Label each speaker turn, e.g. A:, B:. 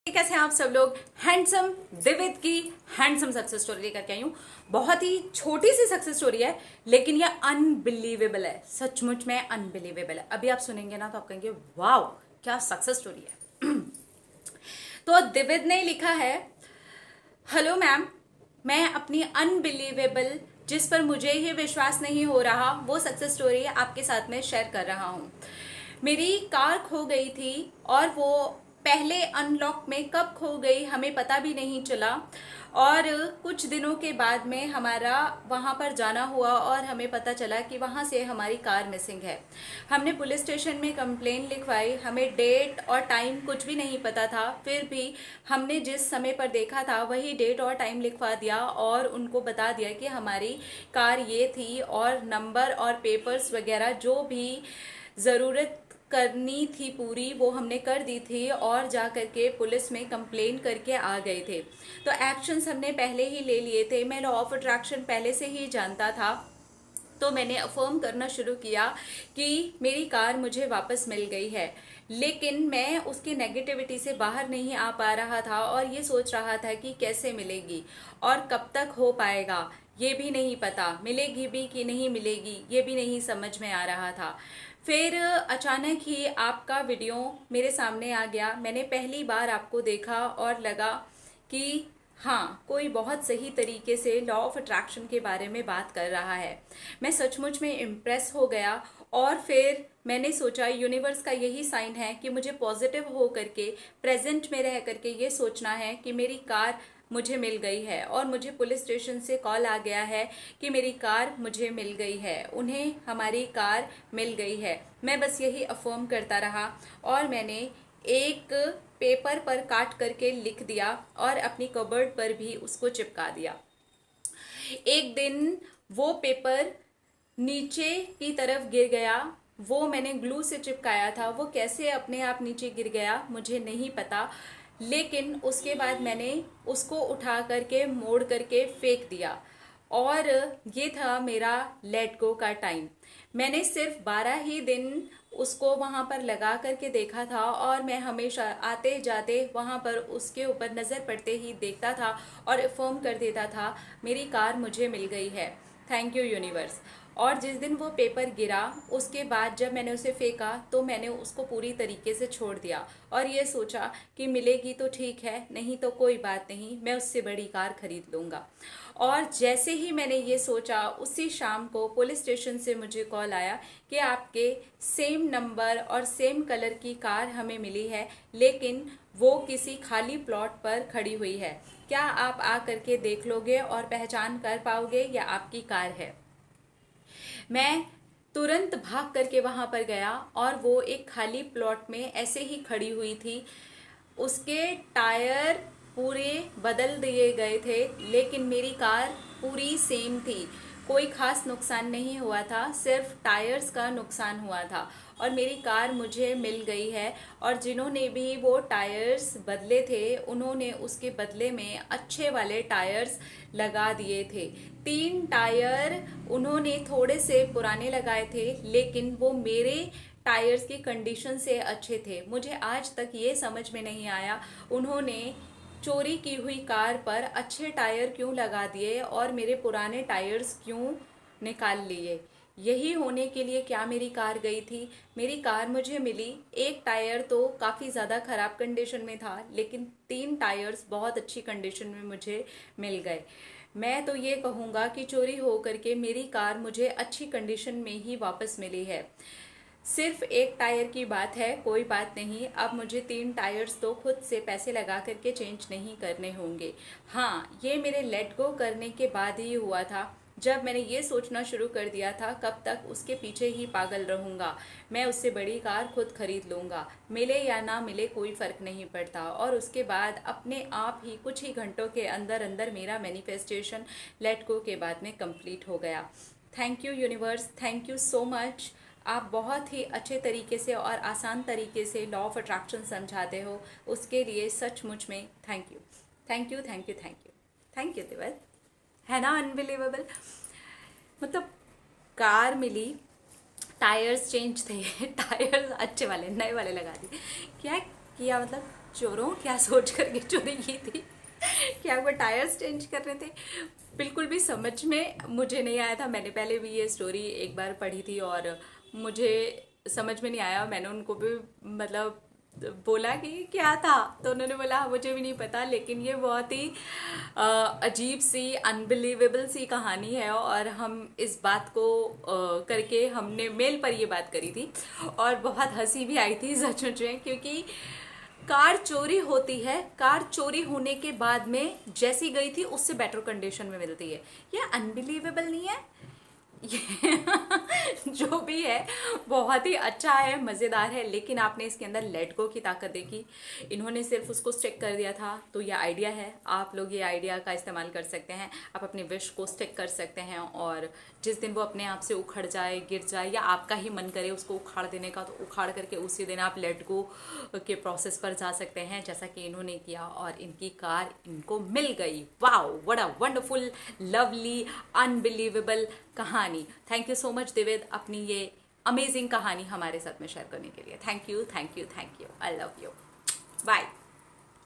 A: कैसे हैं आप सब लोग। हैंडसम दिविद की हैंडसम सक्सेस स्टोरी लेकर के आई हूँ। बहुत ही छोटी सी सक्सेस स्टोरी है, लेकिन यह अनबिलीवेबल है। सचमुच में अनबिलीवेबल है। अभी आप सुनेंगे ना तो आप कहेंगे वाओ क्या सक्सेस स्टोरी है। तो दिविद ने लिखा है, हेलो मैम, मैं अपनी अनबिलीवेबल, जिस पर मुझे ही विश्वास नहीं हो रहा, वो सक्सेस स्टोरी आपके साथ में शेयर कर रहा हूँ। मेरी कार खो गई थी और वो पहले अनलॉक में कब खो गई हमें पता भी नहीं चला, और कुछ दिनों के बाद में हमारा वहाँ पर जाना हुआ और हमें पता चला कि वहाँ से हमारी कार मिसिंग है। हमने पुलिस स्टेशन में कंप्लेन लिखवाई। हमें डेट और टाइम कुछ भी नहीं पता था, फिर भी हमने जिस समय पर देखा था वही डेट और टाइम लिखवा दिया और उनको बता दिया कि हमारी कार ये थी, और नंबर और पेपर्स वगैरह जो भी ज़रूरत करनी थी पूरी वो हमने कर दी थी, और जा करके पुलिस में कंप्लेन करके आ गए थे। तो एक्शंस हमने पहले ही ले लिए थे। मैं लॉ ऑफ अट्रैक्शन पहले से ही जानता था, तो मैंने अफर्म करना शुरू किया कि मेरी कार मुझे वापस मिल गई है। लेकिन मैं उसकी नेगेटिविटी से बाहर नहीं आ पा रहा था और ये सोच रहा था कि कैसे मिलेगी और कब तक हो पाएगा ये भी नहीं पता, मिलेगी भी कि नहीं मिलेगी ये भी नहीं समझ में आ रहा था। फिर अचानक ही आपका वीडियो मेरे सामने आ गया। मैंने पहली बार आपको देखा और लगा कि हाँ, कोई बहुत सही तरीके से लॉ ऑफ अट्रैक्शन के बारे में बात कर रहा है। मैं सचमुच में इम्प्रेस हो गया, और फिर मैंने सोचा यूनिवर्स का यही साइन है कि मुझे पॉजिटिव हो करके प्रेजेंट में रह करके ये सोचना है कि मेरी कार मुझे मिल गई है। और मुझे पुलिस स्टेशन से कॉल आ गया है कि मेरी कार मुझे मिल गई है, उन्हें हमारी कार मिल गई है। मैं बस यही अफर्म करता रहा, और मैंने एक पेपर पर काट करके लिख दिया और अपनी कबर्ड पर भी उसको चिपका दिया। एक दिन वो पेपर नीचे की तरफ गिर गया। वो मैंने ग्लू से चिपकाया था, वो कैसे अपने आप नीचे गिर गया मुझे नहीं पता, लेकिन उसके बाद मैंने उसको उठा करके मोड़ करके फेंक दिया। और ये था मेरा लेट गो का टाइम। मैंने सिर्फ 12 ही दिन उसको वहाँ पर लगा करके देखा था, और मैं हमेशा आते जाते वहाँ पर उसके ऊपर नज़र पड़ते ही देखता था और अफर्म कर देता था मेरी कार मुझे मिल गई है, थैंक यू यूनिवर्स। और जिस दिन वो पेपर गिरा उसके बाद जब मैंने उसे फेंका तो मैंने उसको पूरी तरीके से छोड़ दिया और ये सोचा कि मिलेगी तो ठीक है, नहीं तो कोई बात नहीं, मैं उससे बड़ी कार खरीद लूँगा। और जैसे ही मैंने ये सोचा उसी शाम को पुलिस स्टेशन से मुझे कॉल आया कि आपके सेम नंबर और सेम कलर की कार हमें मिली है, लेकिन वो किसी खाली प्लॉट पर खड़ी हुई है। क्या आप आ करके देख लोगे और पहचान कर पाओगे या आपकी कार है? मैं तुरंत भाग करके वहाँ पर गया, और वो एक खाली प्लॉट में ऐसे ही खड़ी हुई थी। उसके टायर पूरे बदल दिए गए थे, लेकिन मेरी कार पूरी सेम थी। कोई खास नुकसान नहीं हुआ था, सिर्फ टायर्स का नुकसान हुआ था, और मेरी कार मुझे मिल गई है। और जिन्होंने भी वो टायर्स बदले थे उन्होंने उसके बदले में अच्छे वाले टायर्स लगा दिए थे। 3 टायर उन्होंने थोड़े से पुराने लगाए थे, लेकिन वो मेरे टायर्स की कंडीशन से अच्छे थे। मुझे आज तक ये समझ में नहीं आया उन्होंने चोरी की हुई कार पर अच्छे टायर क्यों लगा दिए और मेरे पुराने टायर्स क्यों निकाल लिए। यही होने के लिए क्या मेरी कार गई थी? मेरी कार मुझे मिली। एक टायर तो काफ़ी ज़्यादा ख़राब कंडीशन में था, लेकिन 3 टायर्स बहुत अच्छी कंडीशन में मुझे मिल गए। मैं तो ये कहूँगा कि चोरी हो करके मेरी कार मुझे अच्छी कंडीशन में ही वापस मिली है। सिर्फ एक टायर की बात है, कोई बात नहीं, अब मुझे 3 टायर्स तो खुद से पैसे लगा करके चेंज नहीं करने होंगे। हाँ, ये मेरे लेट गो करने के बाद ही हुआ था। जब मैंने ये सोचना शुरू कर दिया था कब तक उसके पीछे ही पागल रहूँगा, मैं उससे बड़ी कार खुद खरीद लूँगा, मिले या ना मिले कोई फ़र्क नहीं पड़ता। और उसके बाद अपने आप ही कुछ ही घंटों के अंदर अंदर मेरा मैनिफेस्टेशन लेट गो के बाद में कंप्लीट हो गया। Thank you universe, thank you so much. आप बहुत ही अच्छे तरीके से और आसान तरीके से लॉ ऑफ अट्रैक्शन समझाते हो, उसके लिए सचमुच में thank you, thank you, thank you, thank you, thank you दिवस। है ना अनबिलीवेबल? मतलब कार मिली, टायर्स चेंज थे टायर्स अच्छे वाले नए वाले लगा दिए। क्या किया मतलब? चोरों क्या सोच करके चोरी की थी? क्या वो टायर्स चेंज कर रहे थे? बिल्कुल भी समझ में मुझे नहीं आया था। मैंने पहले भी ये स्टोरी एक बार पढ़ी थी और मुझे समझ में नहीं आया। मैंने उनको भी मतलब बोला कि क्या था, तो उन्होंने बोला "हाँ, मुझे भी नहीं पता", लेकिन ये बहुत ही अजीब सी अनबिलीवेबल सी कहानी है। और हम इस बात को करके हमने मेल पर ये बात करी थी और बहुत हंसी भी आई थी सच में, क्योंकि कार चोरी होती है, कार चोरी होने के बाद में जैसी गई थी उससे बेटर कंडीशन में मिलती है। ये अनबिलीवेबल नहीं है? ये जो भी है बहुत ही अच्छा है, मज़ेदार है, लेकिन आपने इसके अंदर लेट गो की ताकत देखी। इन्होंने सिर्फ उसको स्टिक कर दिया था, तो ये आइडिया है। आप लोग ये आइडिया का इस्तेमाल कर सकते हैं। आप अपने विश को स्टिक कर सकते हैं और जिस दिन वो अपने आप से उखड़ जाए, गिर जाए, या आपका ही मन करे उसको उखाड़ देने का, तो उखाड़ करके उसी दिन आप लेट गो के प्रोसेस पर जा सकते हैं, जैसा कि इन्होंने किया और इनकी कार इनको मिल गई। Wow, what a wonderful, lovely, unbelievable कहानी। थैंक यू सो मच दिवेद, अपनी ये अमेजिंग कहानी हमारे साथ में शेयर करने के लिए। Thank you, thank you, thank you. I love you. Bye.